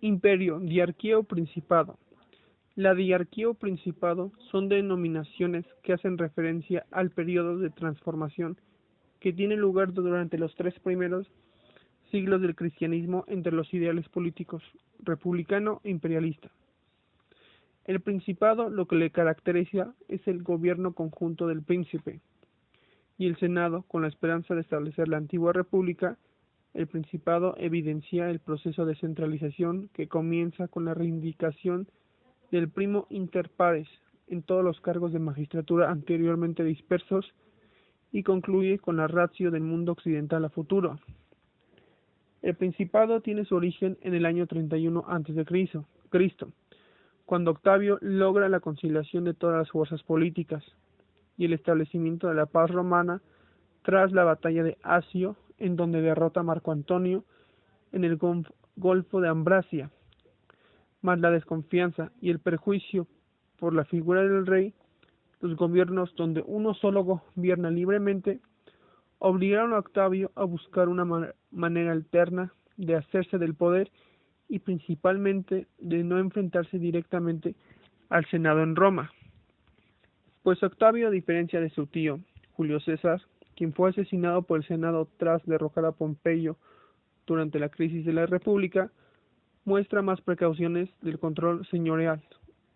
Imperio, diarquía o principado. La diarquía o principado son denominaciones que hacen referencia al periodo de transformación que tiene lugar durante los tres primeros siglos del cristianismo entre los ideales políticos republicano e imperialista. El principado lo que le caracteriza es el gobierno conjunto del príncipe y el Senado, con la esperanza de establecer la antigua república. El principado evidencia el proceso de centralización que comienza con la reivindicación del primo inter pares en todos los cargos de magistratura anteriormente dispersos y concluye con la ratio del mundo occidental a futuro. El principado tiene su origen en el año 31 a.C., cuando Octavio logra la conciliación de todas las fuerzas políticas y el establecimiento de la paz romana tras la batalla de Asio, en donde derrota a Marco Antonio en el Golfo de Ambracia, más la desconfianza y el perjuicio por la figura del rey. Los gobiernos donde uno solo gobierna libremente obligaron a Octavio a buscar una manera alterna de hacerse del poder y principalmente de no enfrentarse directamente al Senado en Roma, pues Octavio, a diferencia de su tío Julio César, quien fue asesinado por el Senado tras derrocar a Pompeyo durante la crisis de la República, muestra más precauciones del control señorial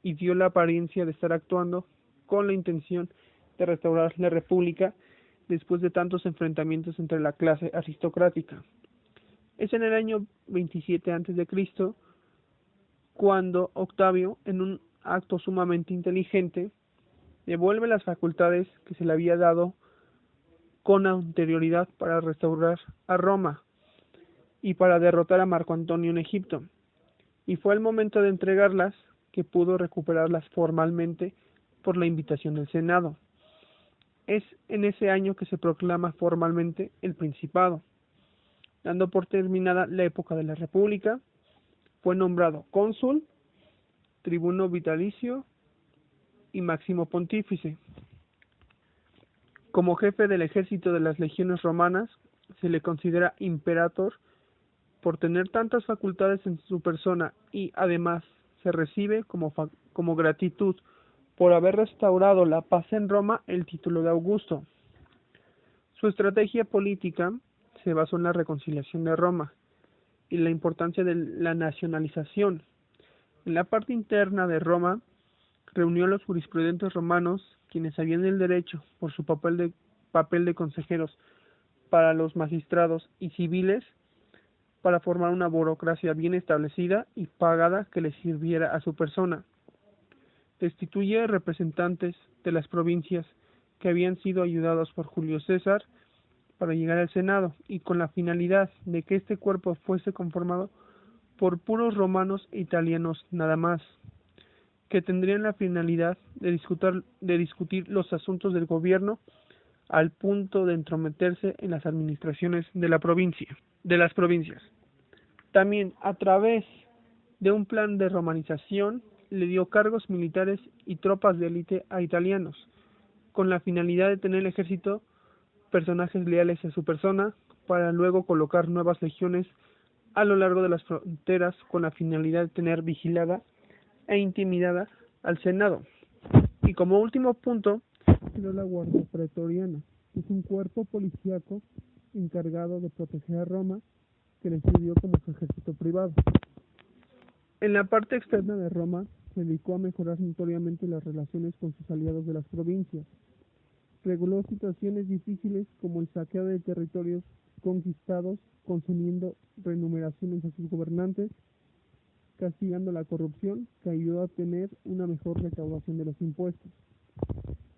y dio la apariencia de estar actuando con la intención de restaurar la República después de tantos enfrentamientos entre la clase aristocrática. Es en el año 27 a.C. cuando Octavio, en un acto sumamente inteligente, devuelve las facultades que se le había dado con anterioridad para restaurar a Roma y para derrotar a Marco Antonio en Egipto, y fue el momento de entregarlas que pudo recuperarlas formalmente por la invitación del Senado. Es en ese año que se proclama formalmente el Principado. Dando por terminada la época de la República, fue nombrado cónsul, tribuno vitalicio y máximo pontífice. Como jefe del ejército de las legiones romanas, se le considera imperator por tener tantas facultades en su persona y además se recibe como gratitud por haber restaurado la paz en Roma el título de Augusto. Su estrategia política se basó en la reconciliación de Roma y la importancia de la nacionalización. En la parte interna de Roma reunió a los jurisprudentes romanos, quienes sabían el derecho por su papel de consejeros para los magistrados y civiles, para formar una burocracia bien establecida y pagada que le sirviera a su persona. Destituye representantes de las provincias que habían sido ayudados por Julio César para llegar al Senado y con la finalidad de que este cuerpo fuese conformado por puros romanos e italianos nada más, que tendrían la finalidad de discutir los asuntos del gobierno al punto de entrometerse en las administraciones de las provincias. También, a través de un plan de romanización, le dio cargos militares y tropas de élite a italianos, con la finalidad de tener el ejército personajes leales a su persona, para luego colocar nuevas legiones a lo largo de las fronteras con la finalidad de tener vigilada e intimidada al Senado. Y como último punto, creó la Guardia Pretoriana, que es un cuerpo policíaco encargado de proteger a Roma, que le sirvió como su ejército privado. En la parte externa de Roma, se dedicó a mejorar notoriamente las relaciones con sus aliados de las provincias. Reguló situaciones difíciles como el saqueo de territorios conquistados, concediendo renumeraciones a sus gobernantes, castigando la corrupción, que ayudó a tener una mejor recaudación de los impuestos.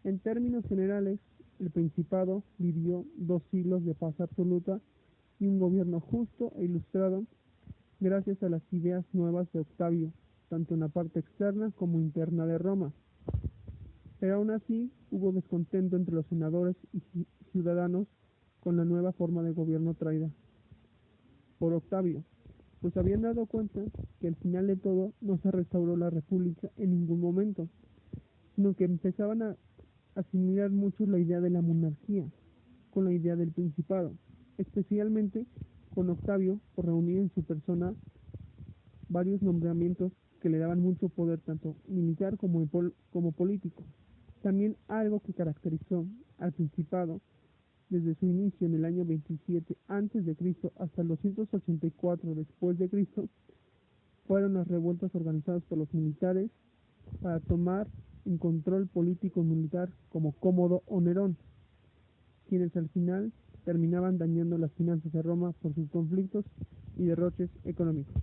En términos generales, el Principado vivió 2 siglos de paz absoluta y un gobierno justo e ilustrado, gracias a las ideas nuevas de Octavio, tanto en la parte externa como interna de Roma. Pero aún así hubo descontento entre los senadores y ciudadanos con la nueva forma de gobierno traída por Octavio, pues habían dado cuenta que al final de todo no se restauró la república en ningún momento, sino que empezaban a asimilar mucho la idea de la monarquía con la idea del principado, especialmente con Octavio por reunir en su persona varios nombramientos que le daban mucho poder tanto militar como político. También algo que caracterizó al Principado desde su inicio en el año 27 a.C. hasta el 284 después de Cristo fueron las revueltas organizadas por los militares para tomar un control político militar como Cómodo o Nerón, quienes al final terminaban dañando las finanzas de Roma por sus conflictos y derroches económicos.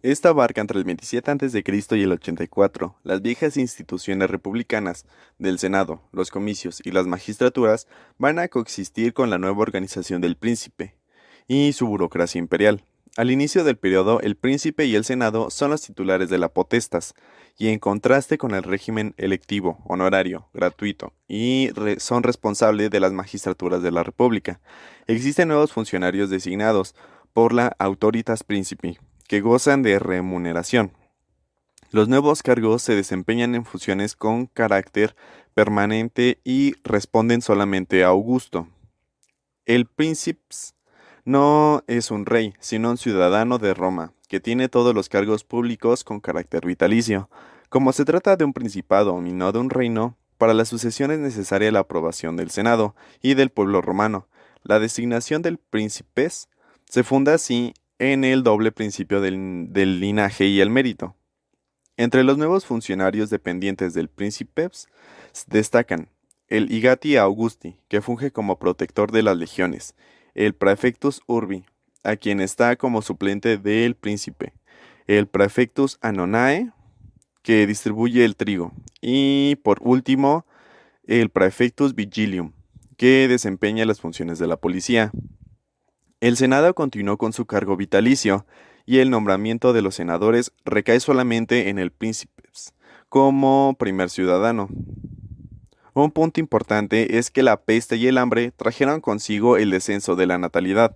Esta abarca entre el 27 a.C. y el 84. Las viejas instituciones republicanas del Senado, los comicios y las magistraturas van a coexistir con la nueva organización del príncipe y su burocracia imperial. Al inicio del periodo, el príncipe y el Senado son los titulares de la potestas, y en contraste con el régimen electivo, honorario, gratuito, y son responsables de las magistraturas de la República. Existen nuevos funcionarios designados por la Autoritas Principi, que gozan de remuneración. Los nuevos cargos se desempeñan en funciones con carácter permanente y responden solamente a Augusto. El príncipe no es un rey, sino un ciudadano de Roma, que tiene todos los cargos públicos con carácter vitalicio. Como se trata de un principado y no de un reino, para la sucesión es necesaria la aprobación del Senado y del pueblo romano. La designación del príncipes se funda así en el doble principio del linaje y el mérito. Entre los nuevos funcionarios dependientes del príncipes destacan el Igati Augusti, que funge como protector de las legiones, el Praefectus Urbi, a quien está como suplente del príncipe, el Praefectus Anonae, que distribuye el trigo, y por último, el Praefectus Vigilium, que desempeña las funciones de la policía. El Senado continuó con su cargo vitalicio, y el nombramiento de los senadores recae solamente en el príncipe como primer ciudadano. Un punto importante es que la peste y el hambre trajeron consigo el descenso de la natalidad.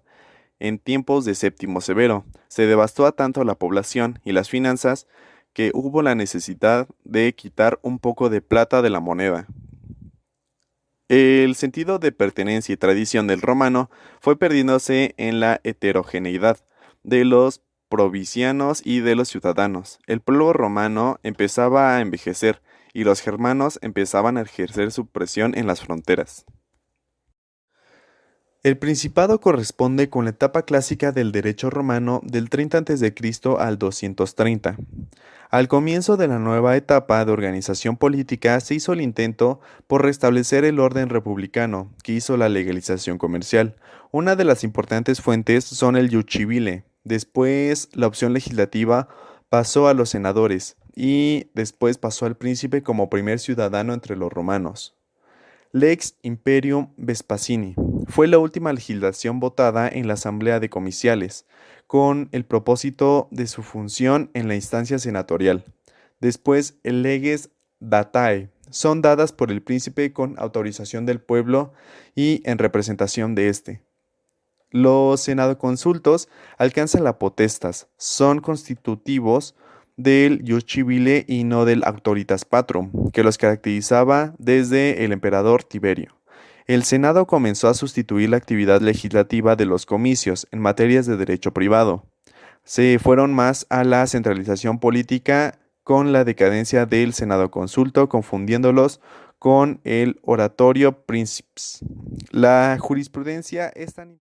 En tiempos de Séptimo Severo, se devastó a tanto la población y las finanzas que hubo la necesidad de quitar un poco de plata de la moneda. El sentido de pertenencia y tradición del romano fue perdiéndose en la heterogeneidad de los provincianos y de los ciudadanos. El pueblo romano empezaba a envejecer y los germanos empezaban a ejercer su presión en las fronteras. El Principado corresponde con la etapa clásica del derecho romano del 30 a.C. al 230. Al comienzo de la nueva etapa de organización política se hizo el intento por restablecer el orden republicano, que hizo la legalización comercial. Una de las importantes fuentes son el Ius Civile. Después la opción legislativa pasó a los senadores y después pasó al príncipe como primer ciudadano entre los romanos. Lex Imperium Vespasini fue la última legislación votada en la Asamblea de Comiciales, con el propósito de su función en la instancia senatorial. Después, el Leges Datae son dadas por el príncipe con autorización del pueblo y en representación de éste. Los senadoconsultos alcanzan la potestas, son constitutivos del Ius Civile y no del Autoritas Patrum, que los caracterizaba desde el emperador Tiberio. El Senado comenzó a sustituir la actividad legislativa de los comicios en materias de derecho privado. Se fueron más a la centralización política con la decadencia del Senado consulto, confundiéndolos con el oratorio princeps. La jurisprudencia es tan